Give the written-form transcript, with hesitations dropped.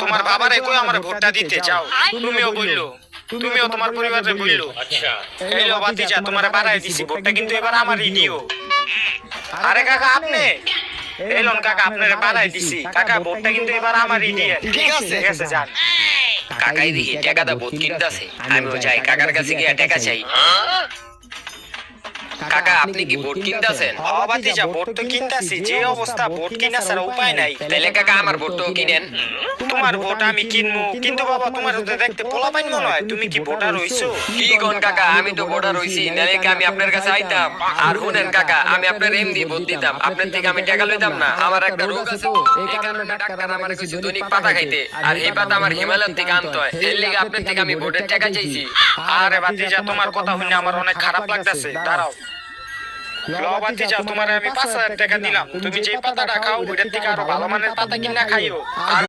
তোমার বাবারে কই আমার ভোটটা দিতে যাও। তুমিও বললো, তুমিও তোমার পরিবারে বললো। আচ্ছা এই লো ভাতিজা, তোমারে বাড়াই দিছি, ভোটটা কিন্তু এবার আমারই দিও। আরে কাকা আপনি এলন কাকা, আপনারে বাড়াই দিছি কাকা, ভোটটা কিন্তু এবার আমারই দিয়ে। ঠিক আছে। ঠিক আছে যান। কাকাই দিকে টাকা দা ভূত কিনতাছে, আমিও যাই কাকার কাছে গিয়ে টাকা চাই। কাকা আপনি কি ভোট কিনতাছেন? ও ভাতিজা, ভোট তো কিনতাছি, যে অবস্থা ভোট কিনা ছাড়া উপায় নাই। তাহলে কাকা আমার ভোটটাও কিনেন। তোমার ভোট আমি কিনবো, কিন্তু বাবা তোমার তো দেখতে পোলাপাইন মনে হয়, তুমি কি ভোটার হইছো? কি কোন কাকা, আমি তো ভোটার হইছি, নালে কি আমি আপনার কাছে আইতাম? আর শুনেন কাকা, আমি আপনার এমডি ভোট দিতাম, আপনার থেকে আমি টাকা লইতাম না। আমার একটা রোগ আছে তো, এই কারণে ডাক্তার আমার কিছু দৈনিক পাতা খাইতে, আর এই পাতা আমার হিমালয় থেকে আনতে হয়, এর লেগে আপনার থেকে আমি ভোটের টাকা চাইছি। আরে ভাতিজা, তোমার কথা শুনে আমার অনেক খারাপ লাগতেছে, দাঁড়াও। লো ভাতিজা, তোমার আমি 5,000 টাকা দিলাম, তুমি যে পাতাটা খাও ওইটার থেকে আরো ভালো মানের পাতা কিনা খাইও। আর